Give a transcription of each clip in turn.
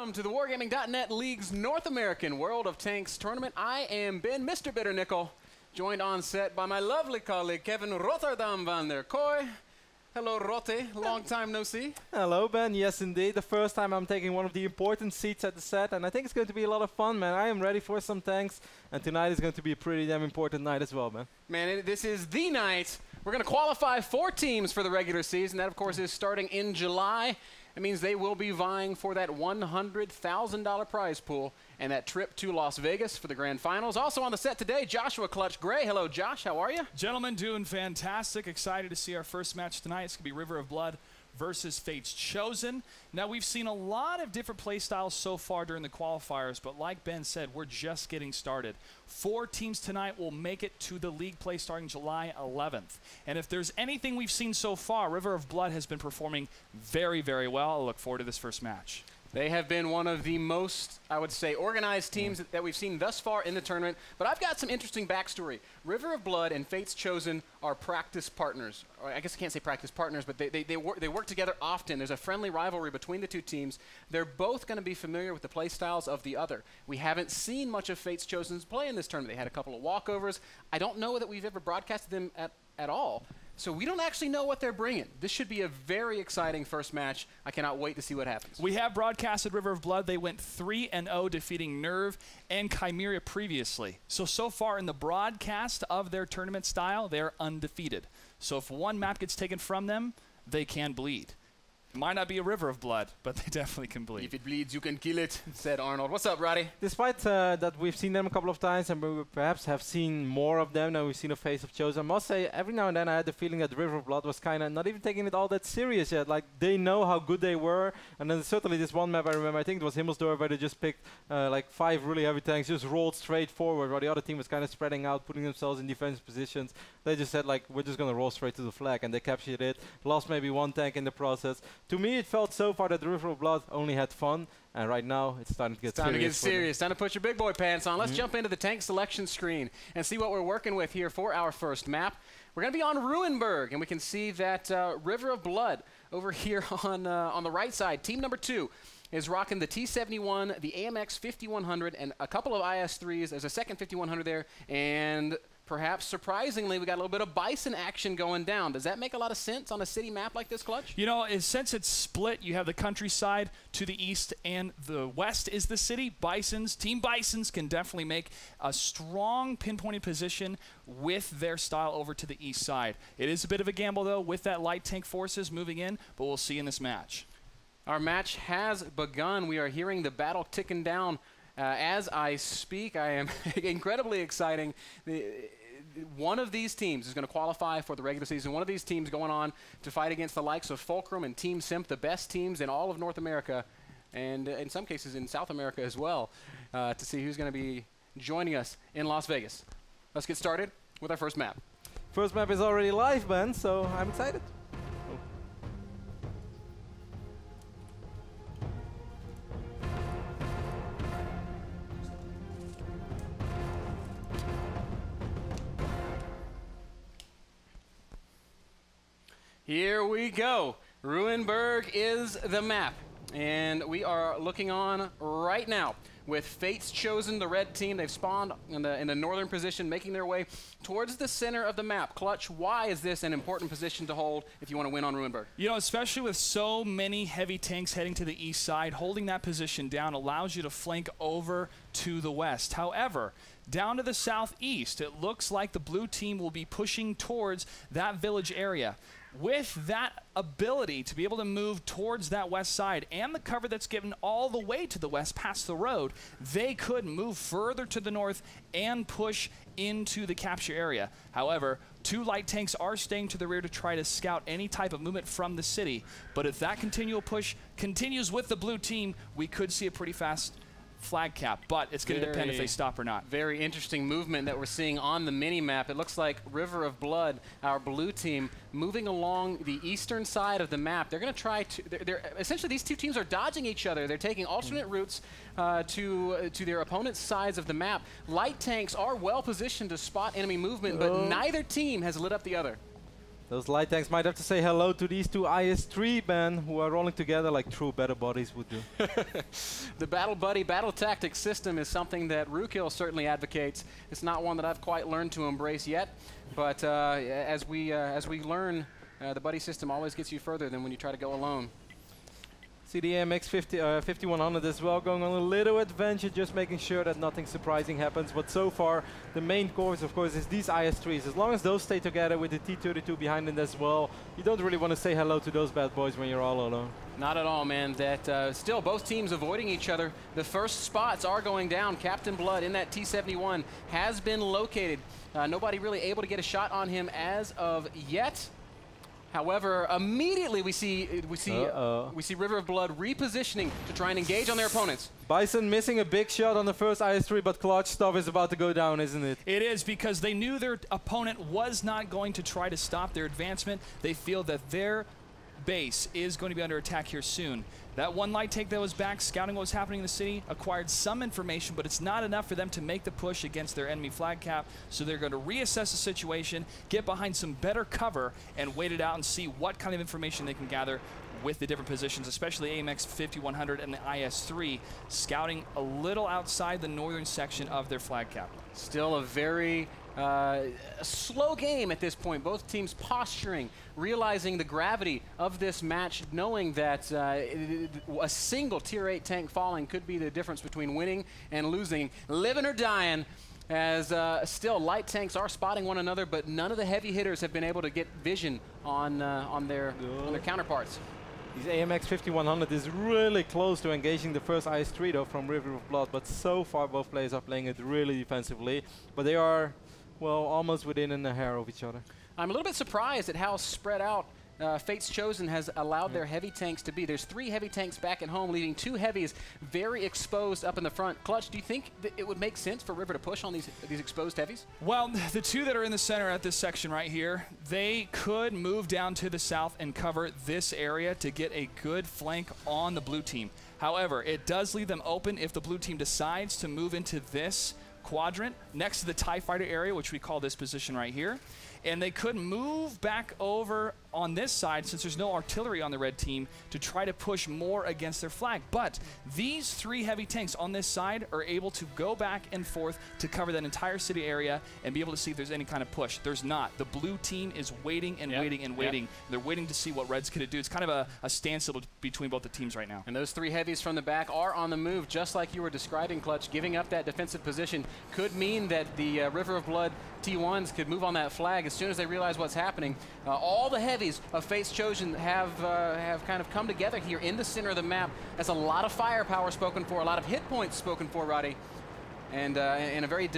Welcome to the Wargaming.net League's North American World of Tanks tournament. I am Ben, Mr. Bitternickel, joined on set by my lovely colleague, Kevin Rotterdam van der Kooi. Hello, Rotte. Long time no see. Hello, Ben. Yes, indeed. The first time I'm taking one of the important seats at the set, and I think it's going to be a lot of fun, man. I am ready for some tanks, and tonight is going to be a pretty damn important night as well, man. Man, this is the night. We're going to qualify 4 teams for the regular season. That, of course, is starting in July. It means they will be vying for that $100,000 prize pool and that trip to Las Vegas for the grand finals. Also on the set today, Joshua Clutch Gray. Hello, Josh. How are you? Gentlemen, doing fantastic. Excited to see our first match tonight. It's going to be River of Blood versus Fate's Chosen. Now, we've seen a lot of different play styles so far during the qualifiers, but like Ben said, we're just getting started. 4 teams tonight will make it to the league play starting July 11th. And if there's anything we've seen so far, River of Blood has been performing very, very well. I look forward to this first match. They have been one of the most, I would say, organized teams that we've seen thus far in the tournament. But I've got some interesting backstory. River of Blood and Fate's Chosen are practice partners. Or I guess I can't say practice partners, but they work together often. There's a friendly rivalry between the 2 teams. They're both going to be familiar with the play styles of the other. We haven't seen much of Fate's Chosen's play in this tournament. They had a couple of walkovers. I don't know that we've ever broadcasted them at all. So we don't actually know what they're bringing. This should be a very exciting first match. I cannot wait to see what happens. We have broadcasted River of Blood. They went 3-0, defeating Nerve and Chimera previously. So far in the broadcast of their tournament style, they're undefeated. So if one map gets taken from them, they can bleed. It might not be a River of Blood, but they definitely can bleed. If it bleeds, you can kill it, said Arnold. What's up, Roddy? Despite that we've seen them a couple of times and we perhaps have seen more of them than we've seen of Face of Chosen, I must say every now and then I had the feeling that River of Blood was kind of not even taking it all that serious yet. Like, they know how good they were, and then certainly this one map I remember, I think it was Himmelsdorf, where they just picked like 5 really heavy tanks, just rolled straight forward, while the other team was kind of spreading out, putting themselves in defensive positions. They just said, like, we're just going to roll straight to the flag, and they captured it, lost maybe 1 tank in the process. To me, it felt so far that the River of Blood only had fun, and right now it's starting to get serious. Time to get serious. Time to put your big boy pants on. Let's jump into the tank selection screen and see what we're working with here for our first map. We're going to be on Ruinberg, and we can see that River of Blood over here on the right side. Team number 2 is rocking the T-71, the AMX 5100, and a couple of IS-3s. There's a second 5100 there, and perhaps surprisingly, we got a little bit of Bison action going down. Does that make a lot of sense on a city map like this, Clutch? You know, since it's split, you have the countryside to the east and the west is the city. Team Bisons can definitely make a strong pinpointed position with their style over to the east side. It is a bit of a gamble, though, with that light tank forces moving in, but we'll see in this match. Our match has begun. We are hearing the battle ticking down as I speak. I am incredibly exciting. One of these teams is going to qualify for the regular season. One of these teams going on to fight against the likes of Fulcrum and Team Simp, the best teams in all of North America, and in some cases in South America as well, to see who's going to be joining us in Las Vegas. Let's get started with our first map. First map is already live, Ben, so I'm excited. Here we go. Ruinberg is the map, and we are looking on right now with Fate's Chosen, the red team. They've spawned in the northern position, making their way towards the center of the map. Clutch, why is this an important position to hold if you want to win on Ruinberg? You know, especially with so many heavy tanks heading to the east side, holding that position down allows you to flank over to the west. However, down to the southeast, it looks like the blue team will be pushing towards that village area. With that ability to be able to move towards that west side and the cover that's given all the way to the west past the road, they could move further to the north and push into the capture area. However, 2 light tanks are staying to the rear to try to scout any type of movement from the city. But if that continual push continues with the blue team, we could see a pretty fast flag cap, but it's going to depend if they stop or not. Very interesting movement that we're seeing on the mini-map. It looks like River of Blood, our blue team, moving along the eastern side of the map. They're going to try to, essentially these 2 teams are dodging each other. They're taking alternate routes to their opponent's sides of the map. Light tanks are well positioned to spot enemy movement, but neither team has lit up the other. Those light tanks might have to say hello to these two IS-3 men who are rolling together like true battle buddies would do. The Battle Buddy battle tactics system is something that Rukill certainly advocates. It's not one that I've quite learned to embrace yet, but as we learn, the buddy system always gets you further than when you try to go alone. See the AMX 5100 as well, going on a little adventure, just making sure that nothing surprising happens. But so far, the main course, of course, is these IS-3s. As long as those stay together with the T-32 behind it as well, you don't really want to say hello to those bad boys when you're all alone. Not at all, man. That still, both teams avoiding each other. The first spots are going down. Captain Blood in that T-71 has been located. Nobody really able to get a shot on him as of yet. However, immediately we see River of Blood repositioning to try and engage on their opponents. Bison missing a big shot on the first IS-3, but clutch stuff is about to go down, isn't it? It is, because they knew their opponent was not going to try to stop their advancement. They feel that their base is going to be under attack here soon. That one light tank that was back, scouting what was happening in the city, acquired some information, but it's not enough for them to make the push against their enemy flag cap. So they're going to reassess the situation, get behind some better cover, and wait it out and see what kind of information they can gather with the different positions, especially AMX 5100 and the IS-3, scouting a little outside the northern section of their flag cap. Still a very slow game at this point. Both teams posturing, realizing the gravity of this match, knowing that a single Tier 8 tank falling could be the difference between winning and losing. Living or dying, as still light tanks are spotting one another, but none of the heavy hitters have been able to get vision on their counterparts. These AMX 5100 is really close to engaging the first IS-3 though from River of Blood, but so far both players are playing it really defensively, but they are, well, almost within a hair of each other. I'm a little bit surprised at how spread out Fate's Chosen has allowed their heavy tanks to be. There's 3 heavy tanks back at home, leaving 2 heavies very exposed up in the front. Clutch, do you think that it would make sense for River to push on these exposed heavies? Well, the 2 that are in the center at this section right here, they could move down to the south and cover this area to get a good flank on the blue team. However, it does leave them open if the blue team decides to move into this quadrant next to the TIE fighter area, which we call this position right here. And they could move back over on this side, since there's no artillery on the red team, to try to push more against their flag. But these 3 heavy tanks on this side are able to go back and forth to cover that entire city area and be able to see if there's any kind of push. There's not. The blue team is waiting and waiting and waiting. They're waiting to see what red's going to do. It's kind of a standstill between both the teams right now. And those 3 heavies from the back are on the move, just like you were describing, Clutch. Giving up that defensive position could mean that the River of Blood T1s could move on that flag as soon as they realize what's happening. All the heavies of Fate's Chosen have kind of come together here in the center of the map. That's a lot of firepower spoken for, a lot of hit points spoken for, Roddy, and in a very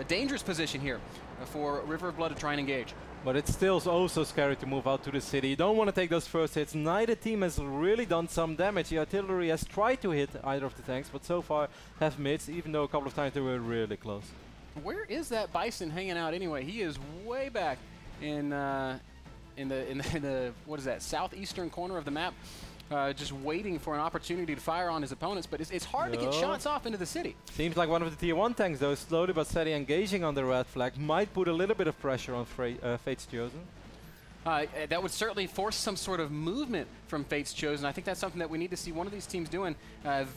dangerous position here for River of Blood to try and engage. But it's still also scary to move out to the city. You don't want to take those first hits. Neither team has really done some damage. The artillery has tried to hit either of the tanks, but so far have missed, even though a couple of times they were really close. Where is that Bison hanging out anyway? He is way back in the what is that, southeastern corner of the map, just waiting for an opportunity to fire on his opponents. But it's hard to get shots off into the city. Seems like one of the Tier 1 tanks, though, slowly but steady engaging on the red flag, might put a little bit of pressure on Fate's Chosen. That would certainly force some sort of movement from Fate's Chosen. I think that's something that we need to see one of these teams doing.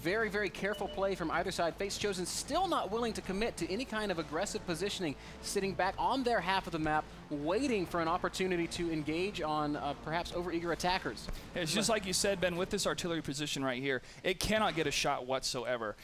Very, very careful play from either side. Fate's Chosen still not willing to commit to any kind of aggressive positioning, sitting back on their half of the map, waiting for an opportunity to engage on perhaps overeager attackers. It's just like you said, Ben, with this artillery position right here, it cannot get a shot whatsoever.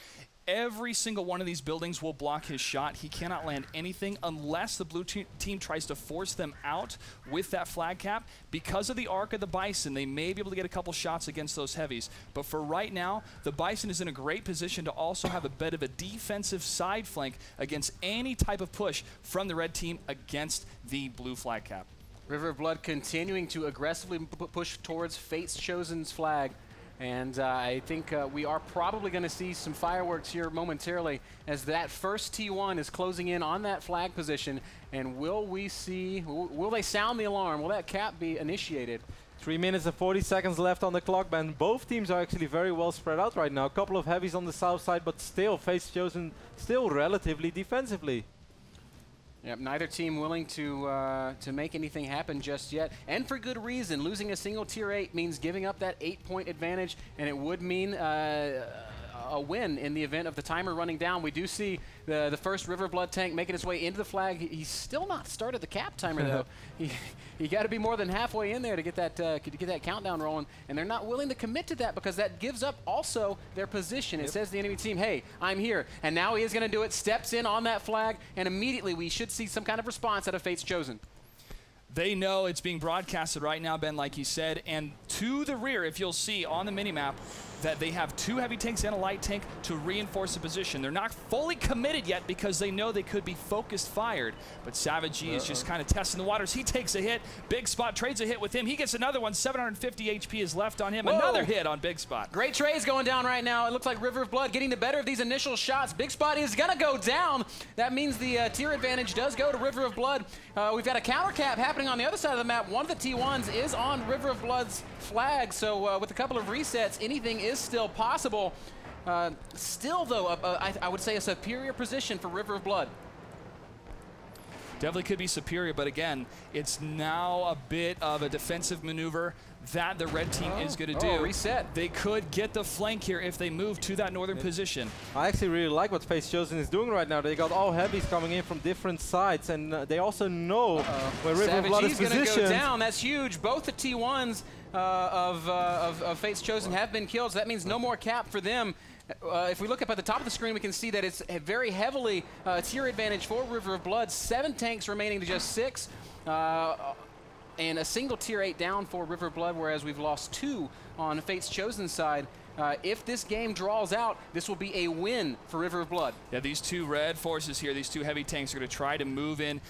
Every single one of these buildings will block his shot. He cannot land anything unless the blue team tries to force them out with that flag cap. Because of the arc of the Bison, they may be able to get a couple shots against those heavies. But for right now, the Bison is in a great position to also have a bit of a defensive side flank against any type of push from the red team against the blue flag cap. River of Blood continuing to aggressively push towards Fate's Chosen's flag. And I think we are probably going to see some fireworks here momentarily as that first T1 is closing in on that flag position. And will we see, will they sound the alarm? Will that cap be initiated? 3 minutes and 40 seconds left on the clock, Ben. Both teams are actually very well spread out right now. A couple of heavies on the south side, but still, Fate's Chosen still relatively defensively. Yep, neither team willing to make anything happen just yet, and for good reason. Losing a single Tier 8 means giving up that 8-point advantage, and it would mean a win in the event of the timer running down. We do see the first River of Blood tank making its way into the flag. He's still not started the cap timer though. You got to be more than halfway in there to get that countdown rolling, and they're not willing to commit to that because that gives up also their position. It says to the enemy team, hey, I'm here, and now he is going to do it, steps in on that flag, and immediately we should see some kind of response out of Fate's Chosen. They know it's being broadcasted right now, Ben, like you said, and to the rear, if you'll see on the minimap, that they have 2 heavy tanks and a light tank to reinforce the position. They're not fully committed yet because they know they could be focused fired, but Savage G is just kind of testing the waters. He takes a hit. Big Spot trades a hit with him. He gets another one. 750 HP is left on him. Whoa. Another hit on Big Spot. Great trades going down right now. It looks like River of Blood getting the better of these initial shots. Big Spot is going to go down. That means the tier advantage does go to River of Blood. We've got a counter cap happening on the other side of the map. One of the T1s is on River of Blood's flag, so with a couple of resets, anything is still possible. Still, though, I would say a superior position for River of Blood. Definitely could be superior, but again, it's now a bit of a defensive maneuver that the red team is going to do. Reset. They could get the flank here if they move to that northern position. I actually really like what Fate's Chosen is doing right now. They got all heavies coming in from different sides, and they also know where River of Blood is positioned. Savage G's going to go down. That's huge. Both the T1s of Fate's Chosen have been killed, so that means no more cap for them. If we look up at the top of the screen, we can see that it's a very heavily tier advantage for River of Blood. 7 tanks remaining to just 6. And a single Tier 8 down for River of Blood, whereas we've lost 2 on Fate's Chosen side. If this game draws out, this will be a win for River of Blood. Yeah, these 2 red forces here, these 2 heavy tanks are going to try to move in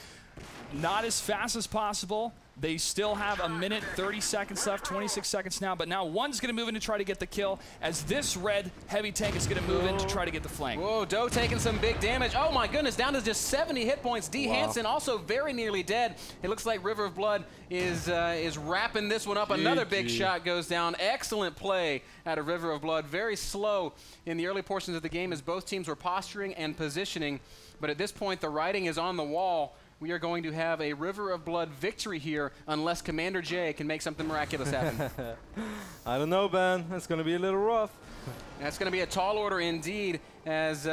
not as fast as possible. They still have a minute, 30 seconds left, 26 seconds now, but now one's going to move in to try to get the kill as this red heavy tank is going to move in to try to get the flank. Whoa, Doe taking some big damage. Oh my goodness, down to just 70 hit points. D. Hansen also very nearly dead. It looks like River of Blood is wrapping this one up. Another big shot goes down. Excellent play out of River of Blood. Very slow in the early portions of the game as both teams were posturing and positioning, but at this point the writing is on the wall. We are going to have a River of Blood victory here unless Commander J can make something miraculous happen. I don't know, Ben. It's going to be a little rough. That's going to be a tall order indeed as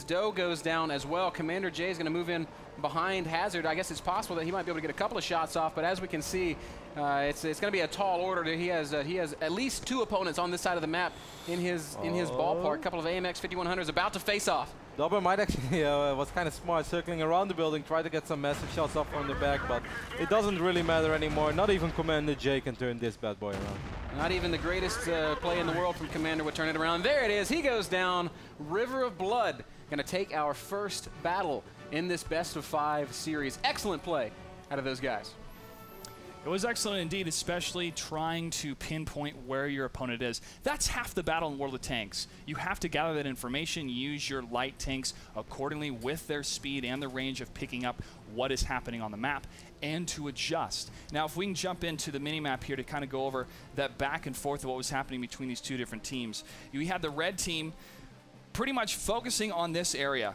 Doe goes down as well. Commander J is going to move in behind Hazard. I guess it's possible that he might be able to get a couple of shots off, but as we can see, it's going to be a tall order. He has at least 2 opponents on this side of the map in his ballpark. A couple of AMX 5100s about to face off. Dobber might actually was kind of smart, circling around the building, try to get some massive shots off from the back, but it doesn't really matter anymore. Not even Commander J can turn this bad boy around. Not even the greatest play in the world from Commander would turn it around. There it is. He goes down. River of Blood going to take our first battle in this best-of-5 series. Excellent play out of those guys. It was excellent indeed, especially trying to pinpoint where your opponent is. That's half the battle in World of Tanks. You have to gather that information, use your light tanks accordingly with their speed and the range of picking up what is happening on the map and to adjust. Now, if we can jump into the mini-map here to kind of go over that back and forth of what was happening between these 2 different teams. We had the red team pretty much focusing on this area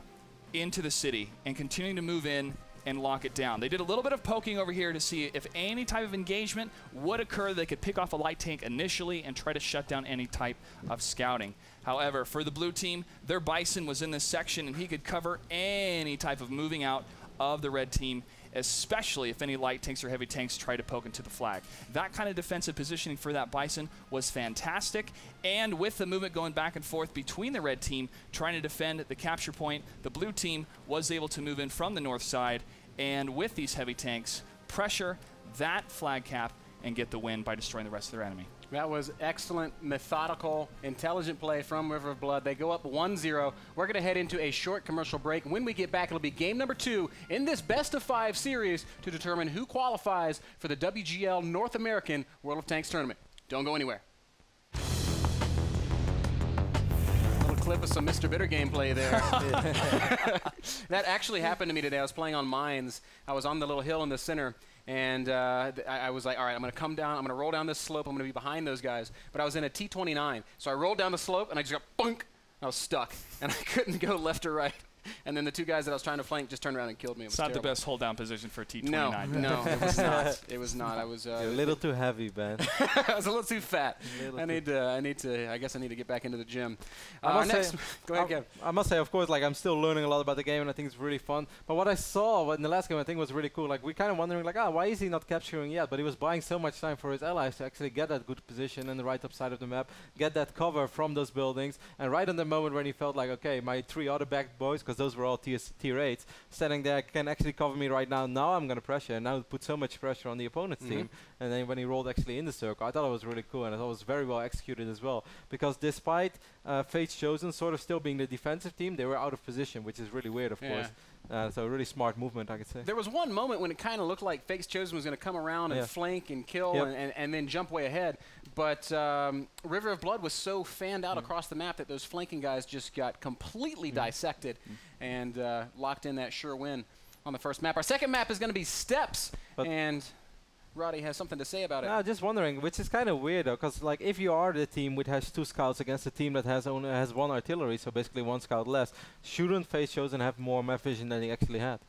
into the city and continuing to move in and lock it down. They did a little bit of poking over here to see if any type of engagement would occur. They could pick off a light tank initially and try to shut down any type of scouting. However, for the blue team, their Bison was in this section and he could cover any type of moving out of the red team, especially if any light tanks or heavy tanks try to poke into the flag. That kind of defensive positioning for that Bison was fantastic, and with the movement going back and forth between the red team trying to defend the capture point, the blue team was able to move in from the north side and with these heavy tanks pressure that flag cap and get the win by destroying the rest of their enemy. That was excellent, methodical, intelligent play from River of Blood. They go up 1-0. We're going to head into a short commercial break. When we get back, it'll be game number 2 in this best-of-5 series to determine who qualifies for the WGL North American World of Tanks tournament. Don't go anywhere. Clip of some Mr. Bitter gameplay there. That actually happened to me today. I was playing on mines. I was on the little hill in the center, and I was like, all right, I'm going to come down. I'm going to roll down this slope. I'm going to be behind those guys. But I was in a T-29. So I rolled down the slope, and I just got bunk. I was stuck, and I couldn't go left or right. And then the two guys that I was trying to flank just turned around and killed me. It was It's not terrible. the best hold down position for a T-29. No, it was not. It was not. I was You're a little too heavy, Ben. I was a little too fat. I guess I need to get back into the gym. I must next, say, go ahead, Kev. I must say, of course, like I'm still learning a lot about the game, and I think it's really fun. But what I saw in the last game, I think was really cool. Like we kind of wondering, like, why is he not capturing yet? But he was buying so much time for his allies to actually get that good position in the right up side of the map, get that cover from those buildings, and right on the moment when he felt like, okay, my 3 other back boys, because those were all tier 8s, standing there can actually cover me right now. Now I'm gonna pressure, and now it put so much pressure on the opponent's team. And then when he rolled actually in the circle, I thought it was really cool, and I thought it was very well executed as well. Because despite Fate's Chosen sort of still being the defensive team, they were out of position, which is really weird, of course. So really smart movement, I could say. There was one moment when it kind of looked like Fate's Chosen was going to come around and flank and kill and then jump way ahead. But River of Blood was so fanned out across the map that those flanking guys just got completely dissected and locked in that sure win on the first map. Our second map is going to be Steps, and Roddy has something to say about it. No, just wondering, which is kind of weird though, because like if you are the team which has 2 scouts against a team that has 1 artillery, so basically 1 scout less, shouldn't Face Chosen have more map vision than he actually had?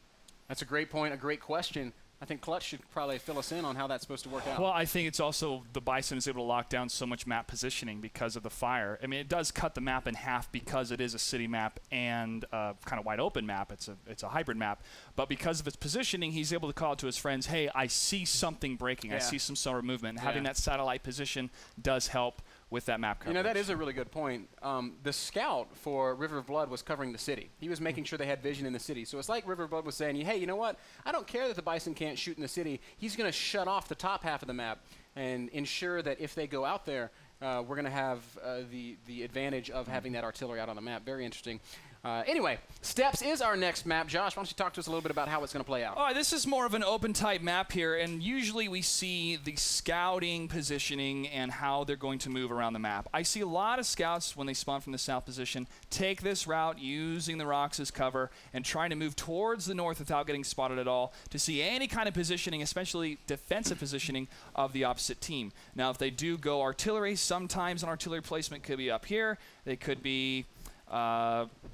That's a great point, a great question. I think Clutch should probably fill us in on how that's supposed to work out. Well, I think it's also the Bison is able to lock down so much map positioning because of the fire. I mean, it does cut the map in half because it is a city map and kind of wide open map. It's a hybrid map. But because of its positioning, he's able to call out to his friends, hey, I see something breaking. I see some sort of movement. And having that satellite position does help with that map coverage. You know, that is a really good point. The scout for River of Blood was covering the city. He was making sure they had vision in the city. So it's like River of Blood was saying, hey, you know what? I don't care that the Bison can't shoot in the city. He's going to shut off the top half of the map and ensure that if they go out there, we're going to have the advantage of having that artillery out on the map. Very interesting. Anyway, Steps is our next map. Josh, why don't you talk to us a little bit about how it's going to play out? All right, this is more of an open type map here, and usually we see the scouting positioning and how they're going to move around the map. I see a lot of scouts when they spawn from the south position take this route using the rocks as cover and trying to move towards the north without getting spotted at all to see any kind of positioning, especially defensive positioning of the opposite team. Now, if they do go artillery, sometimes an artillery placement could be up here. They could be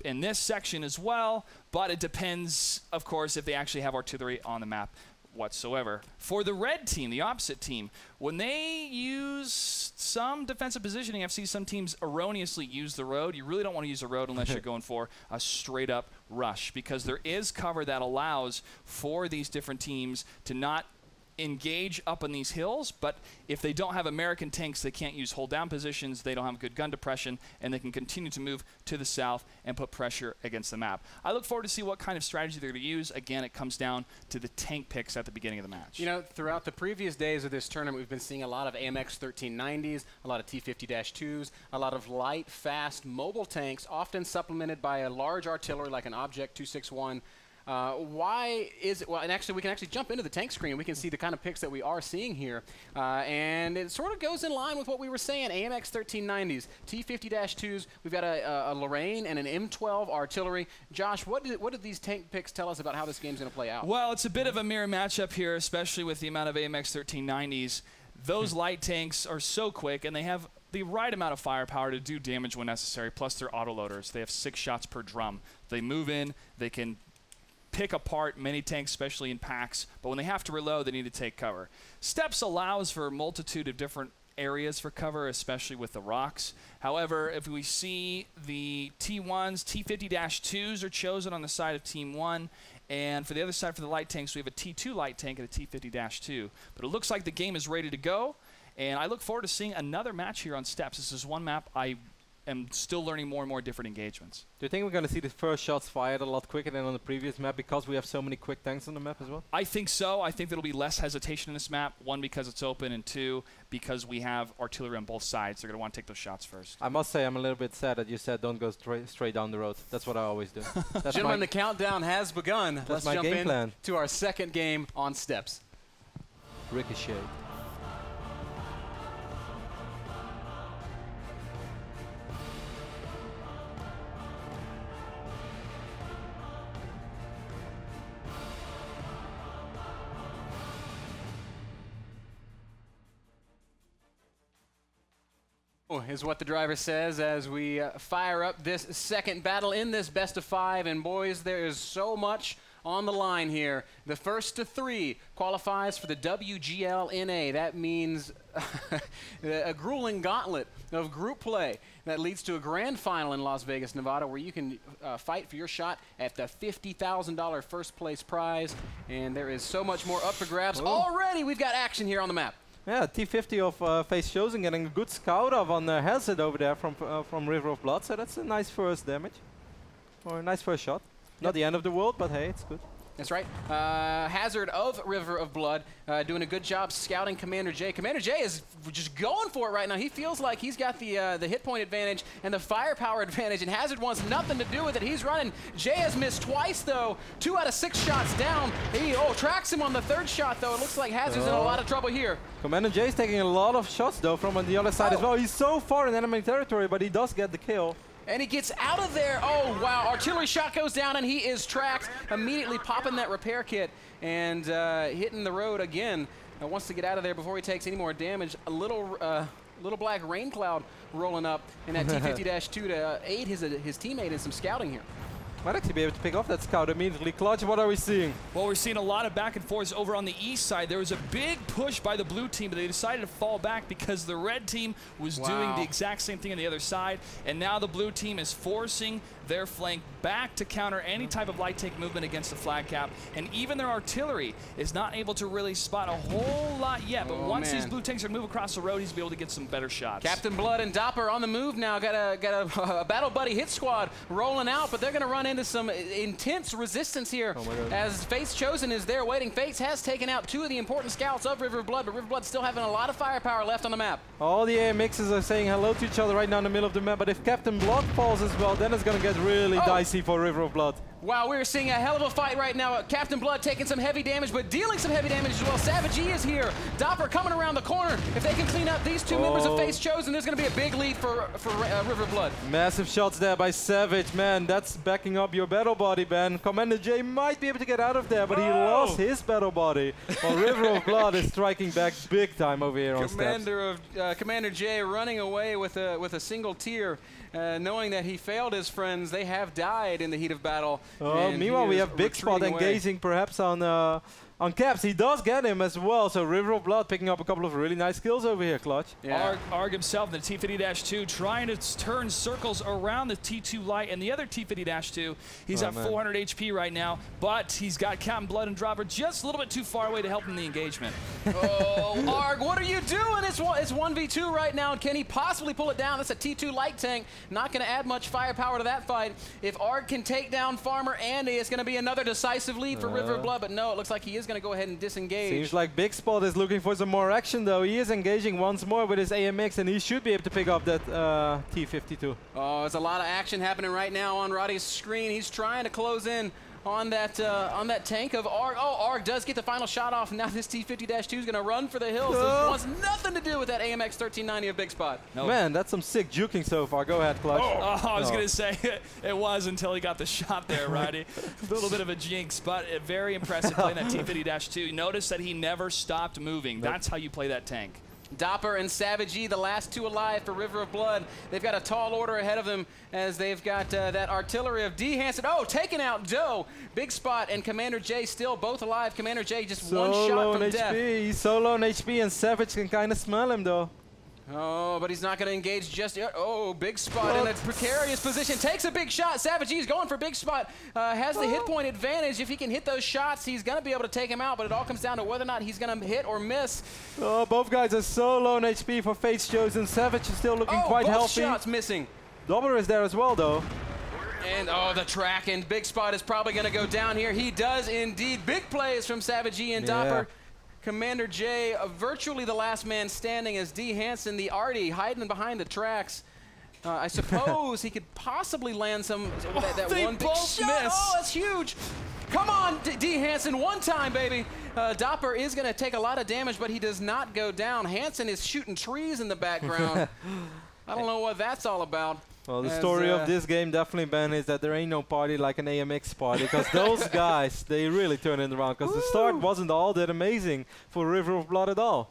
in this section as well, but it depends, of course, if they actually have artillery on the map whatsoever. For the red team, the opposite team, when they use some defensive positioning, I've seen some teams erroneously use the road. You really don't want to use the road unless you're going for a straight-up rush, because there is cover that allows for these different teams to not engage up on these hills, but if they don't have American tanks, they can't use hold down positions, they don't have good gun depression, and they can continue to move to the south and put pressure against the map. I look forward to see what kind of strategy they're going to use. Again, it comes down to the tank picks at the beginning of the match. You know, throughout the previous days of this tournament, we've been seeing a lot of AMX 1390s, a lot of T50-2s, a lot of light, fast, mobile tanks, often supplemented by a large artillery like an Object 261. Why is it? Well, and actually, we can actually jump into the tank screen. We can see the kind of picks that we are seeing here. And it sort of goes in line with what we were saying, AMX 1390s, T50-2s. We've got a Lorraine and an M12 artillery. Josh, what did these tank picks tell us about how this game's going to play out? Well, it's a bit of a mirror matchup here, especially with the amount of AMX 1390s. Those light tanks are so quick, and they have the right amount of firepower to do damage when necessary, plus they're autoloaders. They have 6 shots per drum. They move in, they can pick apart many tanks, especially in packs, but when they have to reload, they need to take cover. Steps allows for a multitude of different areas for cover, especially with the rocks. However, if we see the T1s, T50-2s are chosen on the side of Team 1, and for the other side, for the light tanks, we have a T2 light tank and a T50-2. But it looks like the game is ready to go, and I look forward to seeing another match here on Steps. This is one map I am still learning more and more different engagements. Do you think we're going to see the first shots fired a lot quicker than on the previous map because we have so many quick tanks on the map as well? I think so. I think there'll be less hesitation in this map. 1, because it's open, and 2, because we have artillery on both sides. They're going to want to take those shots first. I must say I'm a little bit sad that you said don't go straight down the road. That's what I always do. Gentlemen, the countdown has begun. Let's my jump game in plan. to our second game on Steps. Ricochet. Is what the driver says as we fire up this second battle in this best of 5. And boys, there is so much on the line here. The first to 3 qualifies for the WGLNA. That means a grueling gauntlet of group play that leads to a grand final in Las Vegas, Nevada, where you can fight for your shot at the $50,000 first place prize. And there is so much more up for grabs. Already we've got action here on the map. Yeah, T50 of Face Chosen getting a good scout off on Hazard over there from River of Blood, so that's a nice first damage. Or a nice first shot. Not the end of the world, but hey, it's good. That's right. Hazard of River of Blood doing a good job scouting Commander J. Commander J is just going for it right now. He feels like he's got the hit point advantage and the firepower advantage, and Hazard wants nothing to do with it. He's running. J has missed twice, though. 2 out of 6 shots down. He tracks him on the 3rd shot, though. It looks like Hazard's in a lot of trouble here. Commander J is taking a lot of shots, though, from on the other side as well. He's so far in enemy territory, but he does get the kill. And he gets out of there. Oh, wow. Artillery shot goes down, and he is tracked. Immediately popping that repair kit and hitting the road again. Wants to get out of there before he takes any more damage. A little black rain cloud rolling up in that T50-2 to aid his teammate in some scouting here. Might actually be able to pick off that scout immediately. Clutch, what are we seeing? Well, we're seeing a lot of back and forth over on the east side. There was a big push by the blue team, but they decided to fall back because the red team was doing the exact same thing on the other side. And now the blue team is forcing their flank back to counter any type of light tank movement against the flag cap. And even their artillery is not able to really spot a whole lot yet. But once these blue tanks are move across the road, he's be able to get some better shots. Captain Blood and Doppler on the move now. Got a battle buddy hit squad rolling out, but they're going to run into some intense resistance here as Fate's Chosen is there waiting. Fates has taken out 2 of the important scouts of River of Blood, but River of Blood still having a lot of firepower left on the map. All the AMXs are saying hello to each other right now in the middle of the map, but if Captain Blood falls as well, then it's going to get really dicey for River of Blood. Wow, we're seeing a hell of a fight right now. Captain Blood taking some heavy damage, but dealing some heavy damage as well. Savage E is here. Doppler coming around the corner. If they can clean up these 2 members of Face Chosen, there's going to be a big lead for River Blood. Massive shots there by Savage. Man, that's backing up your battle body, Ben. Commander J might be able to get out of there, but he lost his battle body. While River of Blood is striking back big time over here on steps. Commander J running away with a single tear. Knowing that he failed his friends, they have died in the heat of battle. Meanwhile, we have Big Spot engaging perhaps on Caps. He does get him as well, so River of Blood picking up a couple of really nice kills over here, Clutch. Yeah. Arg himself in the T50-2 trying to turn circles around the T2 Light and the other T50-2. He's at 400 HP right now, but he's got Captain Blood and Dropper just a little bit too far away to help him in the engagement. Arg, what are you doing? It's 1v2 right now. Can he possibly pull it down? That's a T2 Light tank. Not going to add much firepower to that fight. If Arg can take down Farmer Andy, it's going to be another decisive lead for River of Blood, but no, it looks like he is going to go ahead and disengage. Seems like Big Spot is looking for some more action, though. He is engaging once more with his AMX, and he should be able to pick up that T52. Oh, there's a lot of action happening right now on Roddy's screen. He's trying to close in on that tank of Arg. Oh, Arg does get the final shot off. Now this T50-2 is going to run for the hills. This wants nothing to do with that AMX 1390 of Big Spot. Nope. Man, that's some sick juking so far. Go ahead, Clutch. I was going to say it was until he got the shot there, Roddy. A little bit of a jinx, but very impressive playing that T50-2. Notice that he never stopped moving. That's how you play that tank. Dopper and Savage E, the last 2 alive for River of Blood. They've got a tall order ahead of them as they've got that artillery of D. Hansen. Oh, taking out Doe. Big Spot and Commander J still both alive. Commander J just one shot from death. He's so low on HP, and Savage can kind of smell him, though. Oh, but he's not going to engage just yet. Oh, Big Spot in a precarious position. Takes a big shot. Savage E's going for Big Spot. Has the hit point advantage. If he can hit those shots, he's going to be able to take him out, but it all comes down to whether or not he's going to hit or miss. Oh, both guys are so low on HP for Fate's Chosen. Savage is still looking quite healthy. Both shots missing. Doppler is there as well, though. And, the track, and Big Spot is probably going to go down here. He does indeed. Big plays from Savage E and Dopper. Commander J, virtually the last man standing as D. Hansen, the arty, hiding behind the tracks. I suppose he could possibly land some that one big shot. Oh, that's huge. Come on, D. Hansen, one time, baby. Dopper is going to take a lot of damage, but he does not go down. Hansen is shooting trees in the background. I don't know what that's all about. Well, the story of this game definitely, Ben, is that there ain't no party like an AMX party, because those guys, they really turn it around, because the start wasn't all that amazing for River of Blood at all.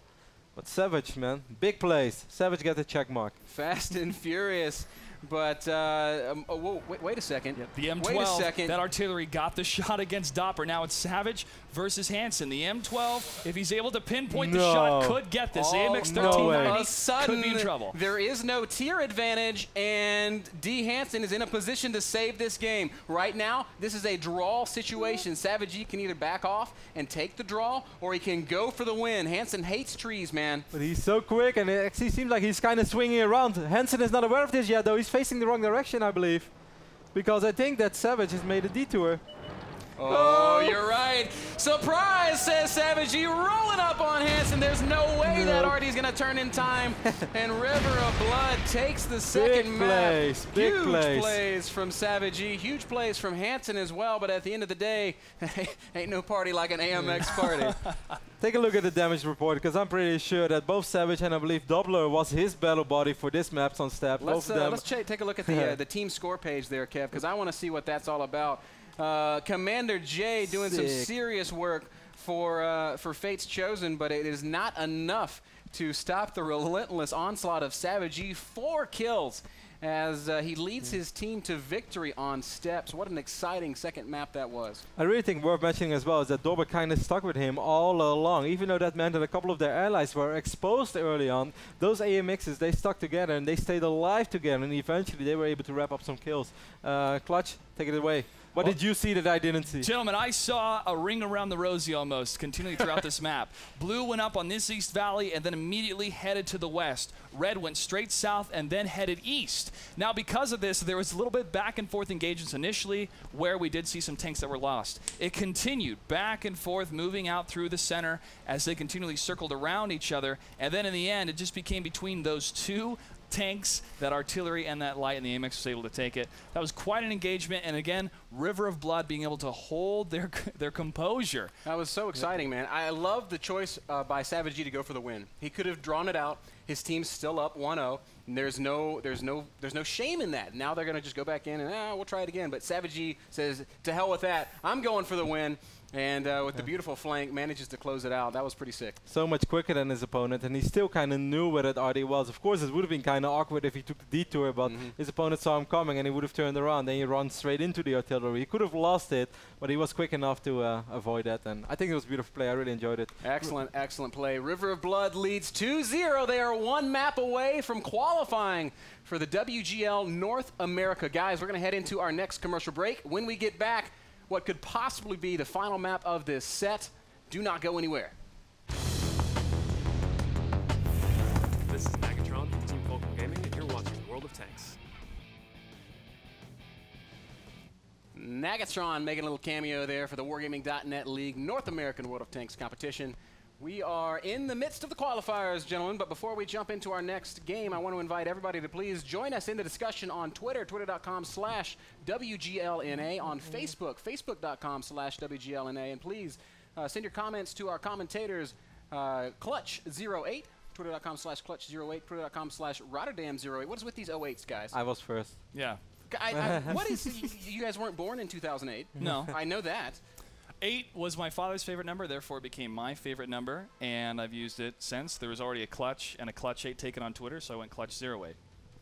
But Savage, man, big plays. Savage got the check mark. Fast and furious. But whoa, wait a second. Yep. The M12, wait a second. that artillery got the shot against Doppler. Now it's Savage versus Hansen. The M12, if he's able to pinpoint the shot, could get this. AMX 1390 could be in trouble. There is no tier advantage, and D. Hansen is in a position to save this game. Right now, this is a draw situation. Savage E can either back off and take the draw, or he can go for the win. Hansen hates trees, man. But he's so quick, and it actually seems like he's kind of swinging around. Hansen is not aware of this yet, though. He's facing the wrong direction, I believe, because I think that Savage has made a detour. Oh, you're right. Surprise, says Savage G, rolling up on Hansen. There's no way that Artie's going to turn in time. And River of Blood takes the second map. Big Huge plays from Savage G. Huge plays from Hansen as well. But at the end of the day, ain't no party like an AMX party. Take a look at the damage report, because I'm pretty sure that both Savage and I believe Doppler was his battle body for this map's on step. Let's take a look at the team score page there, Kev, because I want to see what that's all about. Commander J doing some serious work for Fate's Chosen, but it is not enough to stop the relentless onslaught of Savage E. 4 kills as he leads his team to victory on steps. What an exciting second map that was. I really think worth mentioning as well is that Doppler kind of stuck with him all along, even though that meant that a couple of their allies were exposed early on. Those AMXs, they stuck together and they stayed alive together, and eventually they were able to wrap up some kills. Clutch, take it away. What did you see that I didn't see? Gentlemen, I saw a ring around the rosy almost continually throughout this map. Blue went up on this east valley and then immediately headed to the west. Red went straight south and then headed east. Now, because of this, there was a little bit back and forth engagements initially where we did see some tanks that were lost. It continued back and forth, moving out through the center as they continually circled around each other. And then in the end, it just became between those two tanks, that artillery and that light, and the AMX was able to take it. That was quite an engagement, and again, River of Blood being able to hold their composure. That was so exciting, man. I love the choice by Savage G to go for the win. He could have drawn it out. His team's still up 1-0, and there's no shame in that. Now they're going to just go back in and we'll try it again. But Savage G says, to hell with that. I'm going for the win. And with the beautiful flank, manages to close it out. That was pretty sick. So much quicker than his opponent, and he still kind of knew where that RD was. Of course, it would have been kind of awkward if he took the detour, but his opponent saw him coming and he would have turned around. Then he ran straight into the artillery. He could have lost it, but he was quick enough to avoid that. And I think it was a beautiful play. I really enjoyed it. Excellent, excellent play. River of Blood leads 2-0. They are one map away from qualifying for the WGL North America. Guys, we're going to head into our next commercial break. When we get back, what could possibly be the final map of this set. Do not go anywhere. This is Nagatron from Team Wargaming, and you're watching World of Tanks. Nagatron making a little cameo there for the Wargaming.net League North American World of Tanks competition. We are in the midst of the qualifiers, gentlemen, but before we jump into our next game, I want to invite everybody to please join us in the discussion on Twitter, twitter.com/WGLNA, on Facebook, facebook.com/WGLNA, and please send your comments to our commentators, Clutch08, twitter.com/Clutch08, twitter.com/Rotterdam08. What is with these 08s, guys? I was first. Yeah. What is, you guys weren't born in 2008. No. I know that. 8 was my father's favorite number, therefore it became my favorite number, and I've used it since. There was already a Clutch and a Clutch 8 taken on Twitter, so I went Clutch08.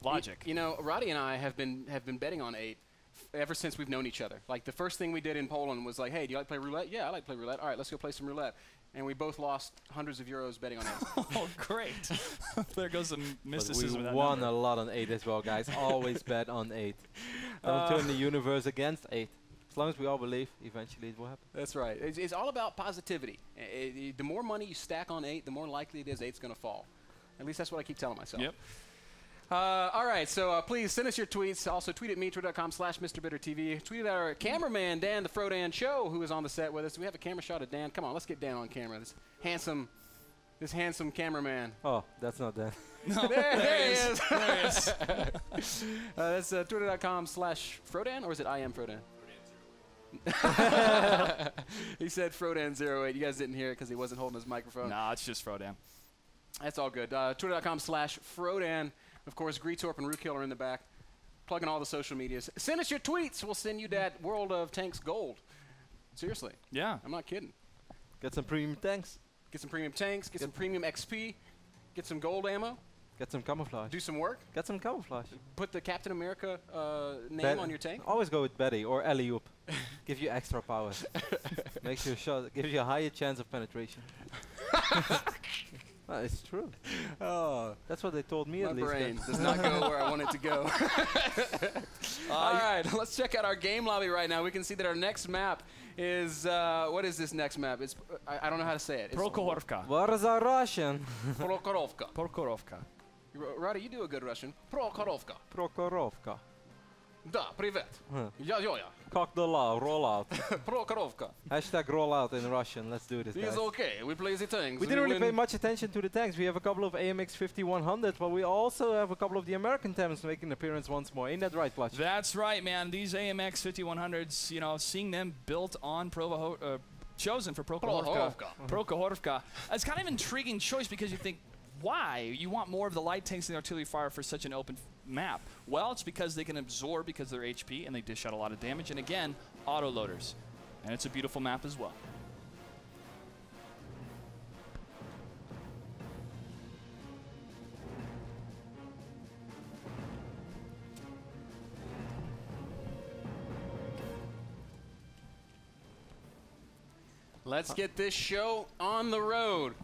Logic. You know, Roddy and I have been betting on 8 ever since we've known each other. Like, the first thing we did in Poland was like, hey, do you like to play roulette? Yeah, I like to play roulette. All right, let's go play some roulette. And we both lost hundreds of euros betting on 8. Oh, great. There goes some mysticism. But we won a lot on 8 as well, guys. Always bet on 8. Don't turn the universe against 8. As long as we all believe, eventually it will happen. That's right. It's all about positivity. The more money you stack on 8, the more likely it is 8's going to fall. At least that's what I keep telling myself. Yep. All right, so please send us your tweets. Also, tweet at me, twitter.com/MrBitterTV. Tweet at our cameraman, Dan the Frodan Show, who is on the set with us. Do we have a camera shot of Dan? Come on, let's get Dan on camera. This handsome cameraman. Oh, that's not Dan. No, there he is. There he is. That's twitter.com/Frodan, or is it I am Frodan? He said Frodan08. You guys didn't hear it because he wasn't holding his microphone. Nah, it's just Frodan. That's all good. Twitter.com/Frodan. Of course, Greetorp and Rootkill are in the back, plugging all the social medias. Send us your tweets. We'll send you that World of Tanks gold. Seriously. Yeah. I'm not kidding. Get some premium tanks. Get some premium tanks. Get some premium XP. Get some gold ammo. Get some camouflage. Do some work. Get some camouflage. Put the Captain America name on your tank. Always go with Betty or alley-oop. Give you extra power. Makes your shot. Gives you a higher chance of penetration. Well, it's true. Oh, that's what they told me my at least. My brain does not go where I want it to go. All right, let's check out our game lobby right now. We can see that our next map is, what is this next map? It's, I don't know how to say it. Prokhorovka. What is our Russian? Prokhorovka. Prokhorovka. Roddy, you do a good Russian. Prokhorovka. Prokhorovka. Da, privet. Ja. Cock the law, roll out. Prokhorovka. Hashtag roll out in Russian. Let's do this, guys. It's okay. We play the tanks. We didn't really pay much attention to the tanks. We have a couple of AMX 5100s, but we also have a couple of the American tanks making an appearance once more. Ain't that right, Clutch? That's right, man. These AMX 5100s, you know, seeing them built on chosen for Prokhorovka. It's kind of an intriguing choice because you think, why? You want more of the light tanks and the artillery fire for such an open map. Well, it's because they can absorb because of their HP and they dish out a lot of damage. And again, auto loaders. And it's a beautiful map as well. Let's get this show on the road.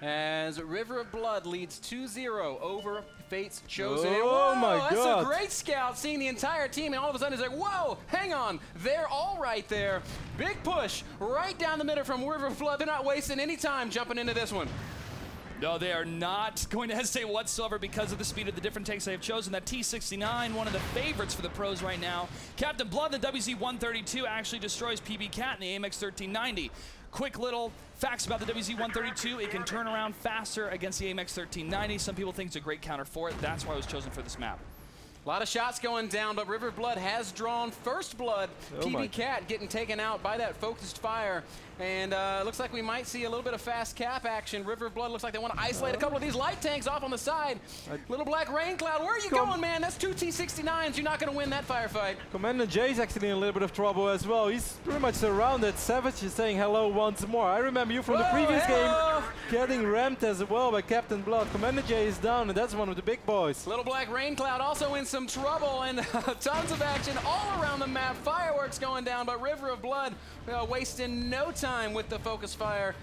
As River of Blood leads 2-0 over Fate's Chosen. Oh my God. That's a great scout, seeing the entire team, and all of a sudden it's like, whoa, hang on, they're all right there. Big push right down the middle from River of Blood. They're not wasting any time jumping into this one. No, they are not going to hesitate whatsoever because of the speed of the different tanks they have chosen. That T-69, one of the favorites for the pros right now. Captain Blood, the WZ-132, actually destroys PB Cat in the AMX 1390. Quick little facts about the WZ-132. It can turn around faster against the AMX 1390. Some people think it's a great counter for it. That's why it was chosen for this map. A lot of shots going down, but River of Blood has drawn first blood. PB Cat getting taken out by that focused fire. And looks like we might see a little bit of fast cap action. River of Blood looks like they want to isolate a couple of these light tanks off on the side. Little black rain cloud. Where are you going, man? That's two T-69s. You're not going to win that firefight. Commander Jay's actually in a little bit of trouble as well. He's pretty much surrounded. Savage is saying hello once more. I remember you from the previous game getting rammed as well by Captain Blood. Commander Jay is down, and that's one of the big boys. Little black rain cloud also in some trouble, and tons of action all around the map. Fireworks going down, but River of Blood wasting no time with the focus fire.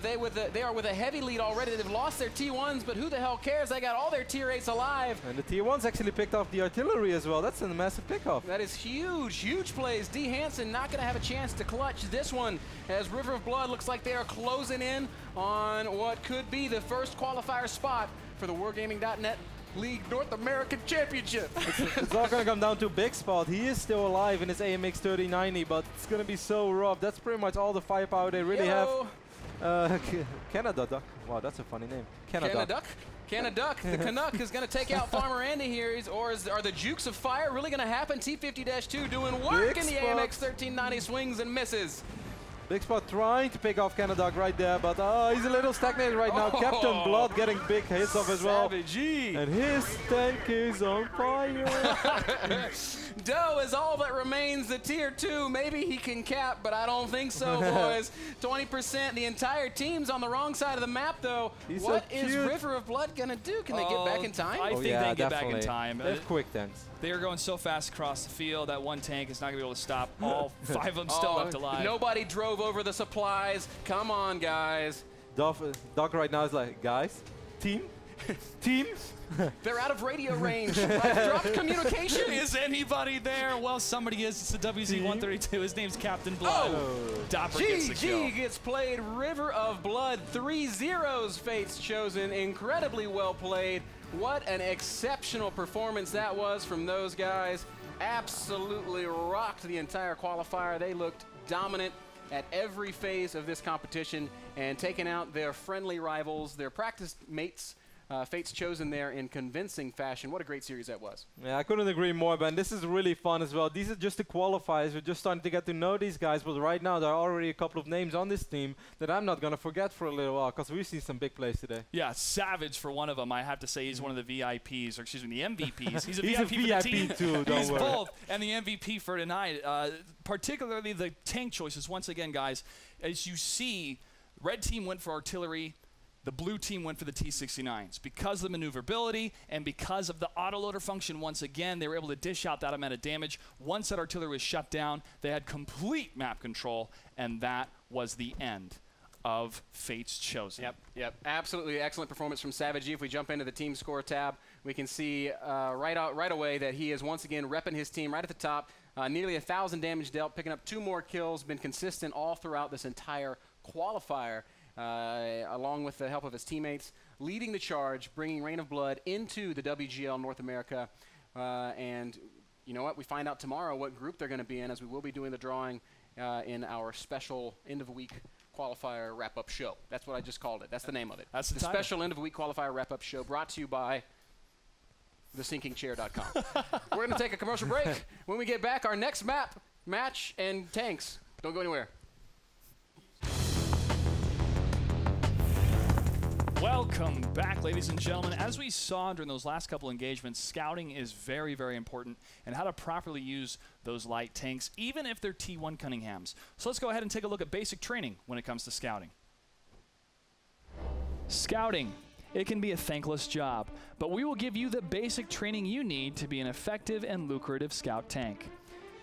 They are with a heavy lead already. They've lost their T1s, but who the hell cares? They got all their Tier 8s alive. And the T1s actually picked off the artillery as well. That's a massive pickoff. That is huge, huge plays. D. Hansen not going to have a chance to clutch this one, as River of Blood looks like they are closing in on what could be the first qualifier spot for the Wargaming.net League North American Championship. It's all going to come down to Big Spot. He is still alive in his AMX 3090, but it's going to be so rough. That's pretty much all the firepower they really have. Canada Duck. Wow, that's a funny name. Canada Duck. Canada, the Canuck is going to take out Farmer Andy here. Are the Jukes of Fire really going to happen? T-50-2 doing work in the AMX 1390, swings and misses. Big Spot trying to pick off Canada right there, but he's a little stagnated right now. Captain Blood getting big hits off as well. And his tank is on fire. Doe is all that remains, the Tier 2. Maybe he can cap, but I don't think so, boys. 20%. The entire team's on the wrong side of the map, though. What is River of Blood going to do? Can they get back in time? I think they can get back in time. They have quick tanks. They are going so fast across the field. That one tank is not going to be able to stop all 5 of them still left alive. Nobody drove over the supplies. Come on, guys. Doc right now is like, guys, team? They're out of radio range. Drop communication. Is anybody there? Well, somebody is. It's the WZ-132. His name's Captain Blood. Dopper gets the kill. GG gets played. River of Blood. 3-0s Fate's Chosen. Incredibly well played. What an exceptional performance that was from those guys. Absolutely rocked the entire qualifier. They looked dominant at every phase of this competition and taking out their friendly rivals, their practice mates. Fate's Chosen there in convincing fashion. What a great series that was. Yeah, I couldn't agree more, Ben. This is really fun as well. These are just the qualifiers. We're just starting to get to know these guys, but right now there are already a couple of names on this team that I'm not going to forget for a little while because we've seen some big plays today. Yeah, Savage for one of them. I have to say he's one of the VIPs, or excuse me, the MVPs. He's a He's VIP a for the team. too, don't He's worry. both, and the MVP for tonight. Particularly the tank choices. Once again, guys, as you see, red team went for artillery. The blue team went for the T-69s. Because of the maneuverability and because of the autoloader function, once again, they were able to dish out that amount of damage. Once that artillery was shut down, they had complete map control, and that was the end of Fate's Chosen. Yep. Absolutely excellent performance from Savage. If we jump into the team score tab, we can see right away that he is once again repping his team right at the top. Nearly 1,000 damage dealt, picking up 2 more kills, been consistent all throughout this entire qualifier, along with the help of his teammates, leading the charge, bringing Rain of Blood into the WGL North America. And you know what? We find out tomorrow what group they're going to be in, as we will be doing the drawing in our special end-of-week qualifier wrap-up show. That's what I just called it. That's the name of it. That's the special end-of-week qualifier wrap-up show, brought to you by thesinkingchair.com. We're going to take a commercial break. When we get back, our next match, and tanks. Don't go anywhere. Welcome back, ladies and gentlemen. As we saw during those last couple engagements, scouting is very, very important, and how to properly use those light tanks, even if they're T1 Cunninghams. So let's go ahead and take a look at basic training when it comes to scouting. Scouting. It can be a thankless job, but we will give you the basic training you need to be an effective and lucrative scout tank.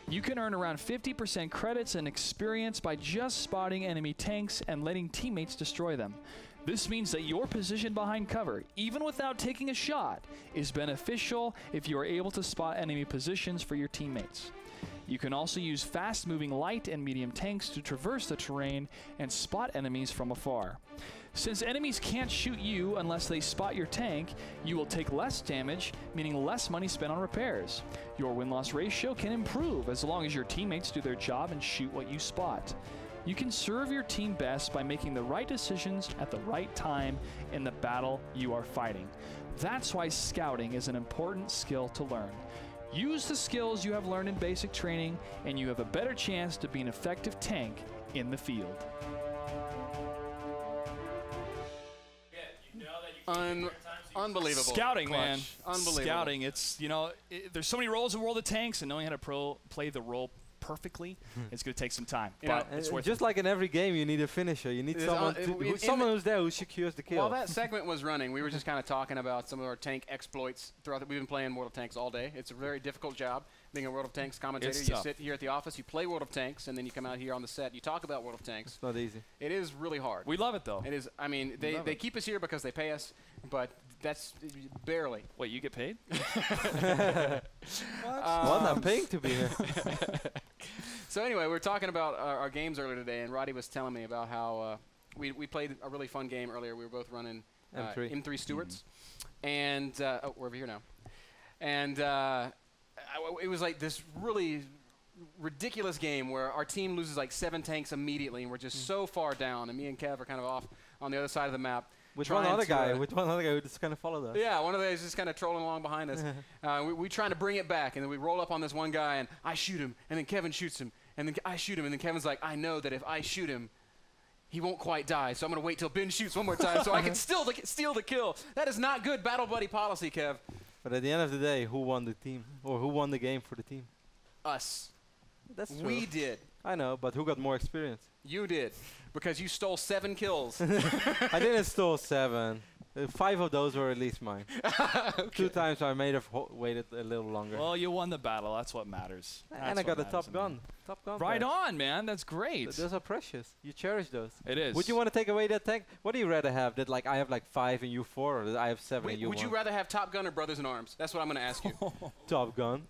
You can earn around 50% credits and experience by just spotting enemy tanks and letting teammates destroy them. This means that your position behind cover, even without taking a shot, is beneficial if you are able to spot enemy positions for your teammates. You can also use fast-moving light and medium tanks to traverse the terrain and spot enemies from afar. Since enemies can't shoot you unless they spot your tank, you will take less damage, meaning less money spent on repairs. Your win-loss ratio can improve as long as your teammates do their job and shoot what you spot. You can serve your team best by making the right decisions at the right time in the battle you are fighting. That's why scouting is an important skill to learn. Use the skills you have learned in basic training, and you have a better chance to be an effective tank in the field. Unbelievable. Scouting, clutch. man. Unbelievable. Scouting. It's, you know, there's so many roles in World of Tanks, and knowing how to play the role perfectly, it's going to take some time. But it's worth just it. like in every game, you need a finisher. You need someone who's there who secures the kill. While that segment was running, we were just kind of talking about some of our tank exploits throughout. We've been playing World of Tanks all day. It's a very difficult job being a World of Tanks commentator. It's you tough. sit here at the office, you play World of Tanks, and then you come out here on the set. You talk about World of Tanks. It's not easy. It is really hard. We love it, though. It is. I mean, they keep us here because they pay us, but that's barely. Wait, you get paid? What? Well, I'm paying to be here. So anyway, we were talking about our games earlier today, and Roddy was telling me about how we played a really fun game earlier. We were both running M3 Stewarts, and we're over here now. And it was like this really ridiculous game where our team loses like 7 tanks immediately, and we're just so far down, and me and Kev are kind of off on the other side of the map. With one other guy who just kind of followed us. Yeah, one of those just kind of trolling along behind us. We trying to bring it back, and then we roll up on this one guy, and I shoot him, and then Kevin shoots him, and then I shoot him, and then Kevin's like, I know that if I shoot him, he won't quite die, so I'm going to wait till Ben shoots one more time so I can steal the kill. That is not good battle buddy policy, Kev. But at the end of the day, who won the team? Or who won the game for the team? Us. That's true. We did. I know, but who got more experience? You did, because you stole 7 kills. I didn't steal 7. 5 of those were at least mine. Okay. 2 times I may have waited a little longer. Well, you won the battle. That's what matters. And I got a top gun. Top gun. Right on, man. That's great. Those are precious. You cherish those. It is. Would you want to take away that tank? What do you rather have? That like I have like 5 and you 4, or that I have 7 and you 1? Would you rather have Top Gun or Brothers in Arms? That's what I'm going to ask you. Top Gun.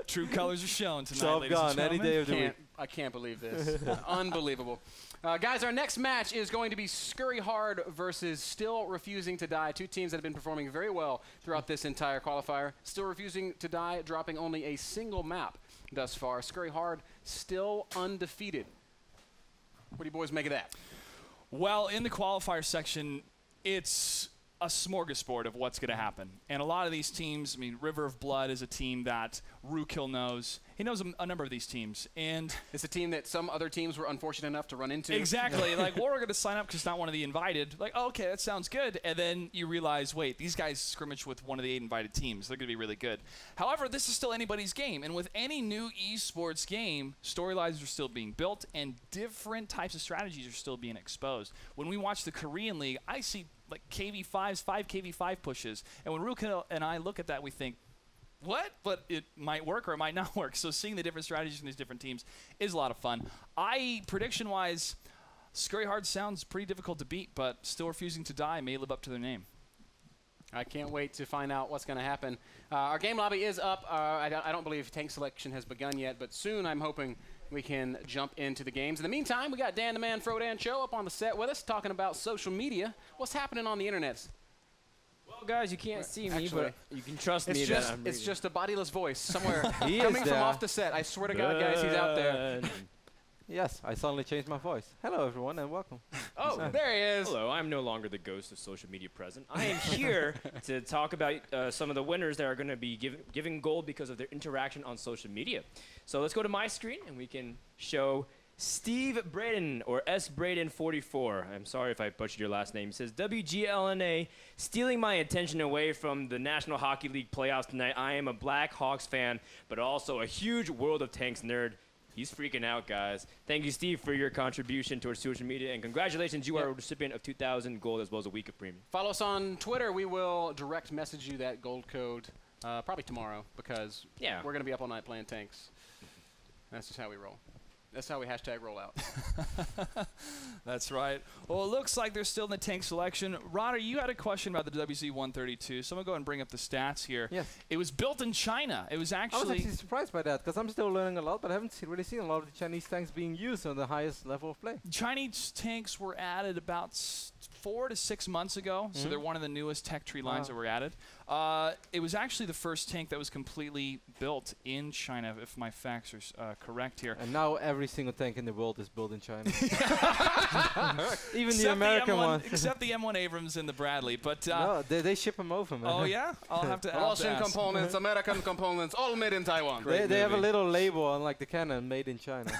True colors are shown tonight, Top ladies Gun, and gentlemen. any day of the week. I can't believe this. Unbelievable. Guys, our next match is going to be Scurry Hard versus Still Refusing to Die. 2 teams that have been performing very well throughout this entire qualifier. Still Refusing to Die, dropping only a single map thus far. Scurry Hard still undefeated. What do you boys make of that? Well, in the qualifier section, it's a smorgasbord of what's going to happen. And a lot of these teams, I mean, River of Blood is a team that Rookil knows, He knows a number of these teams, and it's a team that some other teams were unfortunate enough to run into. Exactly. Like, well, we're going to sign up because it's not one of the invited. Like, oh, okay, that sounds good. And then you realize, wait, these guys scrimmage with one of the 8 invited teams. They're going to be really good. However, this is still anybody's game. And with any new esports game, storylines are still being built, and different types of strategies are still being exposed. When we watch the Korean League, I see like KV5s, 5 KV5 pushes. And when Ruka and I look at that, we think, what? But it might work or it might not work. So seeing the different strategies from these different teams is a lot of fun. Prediction-wise, Scurry Hard sounds pretty difficult to beat, but Still Refusing to Die may live up to their name. I can't wait to find out what's going to happen. Our game lobby is up. I don't believe tank selection has begun yet, but soon I'm hoping we can jump into the games. In the meantime, we got Dan the Man Frodan Cho up on the set with us talking about social media. What's happening on the internet? Well, guys, you can't see me, but you can trust me. It's just a bodiless voice somewhere coming from off the set. I swear to God, guys, he's out there. Yes, I suddenly changed my voice. Hello, everyone, and welcome. Oh, there he is. Hello, I'm no longer the ghost of social media present. I am here to talk about some of the winners that are going to be giving gold because of their interaction on social media. So let's go to my screen, and we can show Steve Braden, or S. Braden 44. I'm sorry if I butchered your last name. He says, WGLNA, stealing my attention away from the National Hockey League playoffs tonight. I am a Black Hawks fan, but also a huge World of Tanks nerd. He's freaking out, guys. Thank you, Steve, for your contribution towards social media, and congratulations, you are a recipient of 2,000 gold as well as a week of premium. Follow us on Twitter. We will direct message you that gold code probably tomorrow, because we're going to be up all night playing tanks. That's just how we roll. That's how we hashtag roll out. That's right. Well, it looks like they're still in the tank selection. Rodder, you had a question about the WZ-132, so I'm going to go ahead and bring up the stats here. Yes. It was built in China. It was actually... I was actually surprised by that, because I'm still learning a lot, but I haven't really seen a lot of the Chinese tanks being used on the highest level of play. Chinese tanks were added about 4 to 6 months ago, so they're one of the newest tech tree lines that were added. It was actually the first tank that was completely built in China, if my facts are correct here. And now every single tank in the world is built in China. Even the American one. Except the M1 Abrams and the Bradley. But no, they ship them over, man. Oh, yeah? I'll have to Russian components, American components, all made in Taiwan. They have a little label on like the cannon, made in China.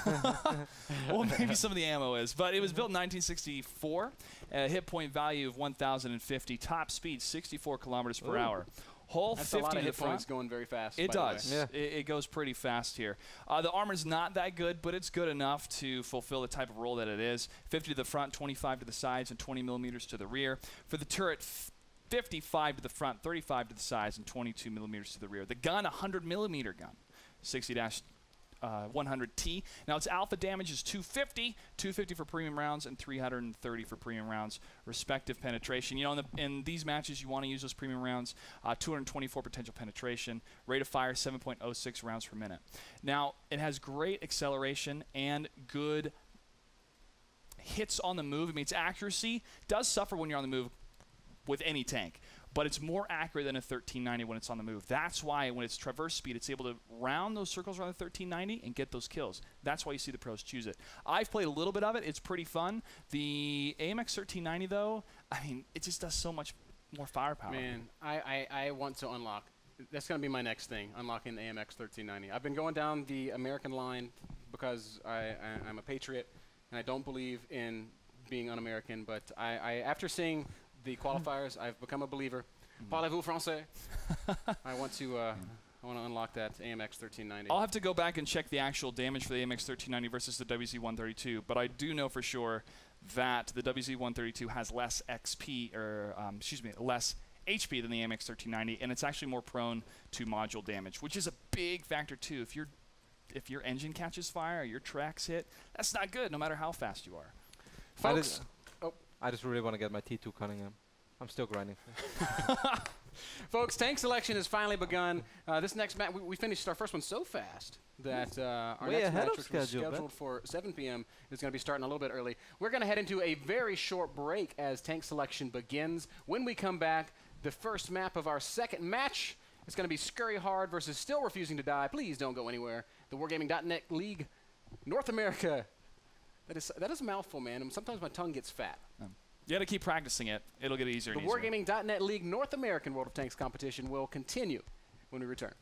Well, maybe some of the ammo is. But it was built in 1964. Hit point value of 1,050. Top speed, 64 kilometers per hour. Hull That's 50 a lot of to hit the front. points going very fast. It does. Yeah. It goes pretty fast here. The armor's not that good, but it's good enough to fulfill the type of role that it is. 50 to the front, 25 to the sides, and 20 millimeters to the rear. For the turret, 55 to the front, 35 to the sides, and 22 millimeters to the rear. The gun, a 100 millimeter gun, 60-100T. Now its alpha damage is 250 for premium rounds, and 330 for premium rounds, respective penetration. You know, in these matches, you want to use those premium rounds. 224 potential penetration, rate of fire 7.06 rounds per minute. Now it has great acceleration and good hits on the move. I mean, its accuracy does suffer when you're on the move with any tank, but it's more accurate than a 1390 when it's on the move. That's why when it's traverse speed, it's able to round those circles around the 1390 and get those kills. That's why you see the pros choose it. I've played a little bit of it. It's pretty fun. The AMX 1390, though, I mean, it just does so much more firepower. Man, I want to unlock. That's going to be my next thing, unlocking the AMX 1390. I've been going down the American line because I'm a patriot, and I don't believe in being un-American, but after seeing the qualifiers, I've become a believer. Parlez-vous français? I want to unlock that AMX 1390. I'll have to go back and check the actual damage for the AMX 1390 versus the WZ-132, but I do know for sure that the WZ-132 has less XP, or less HP than the AMX 1390, and it's actually more prone to module damage, which is a big factor too. If your engine catches fire or your tracks hit, that's not good, no matter how fast you are. Folks. I just really want to get my T2 Cunningham. I'm still grinding. Folks, tank selection has finally begun. This next match, we finished our first one so fast that our next match, which was scheduled for 7 p.m., is going to be starting a little bit early. We're going to head into a very short break as tank selection begins. When we come back, the first map of our second match is going to be Scurry Hard versus Still Refusing to Die. Please don't go anywhere. The Wargaming.net League North America. That is a mouthful, man. And sometimes my tongue gets fat. You got to keep practicing it. It'll get easier and easier. The Wargaming.net League North American World of Tanks competition will continue when we return.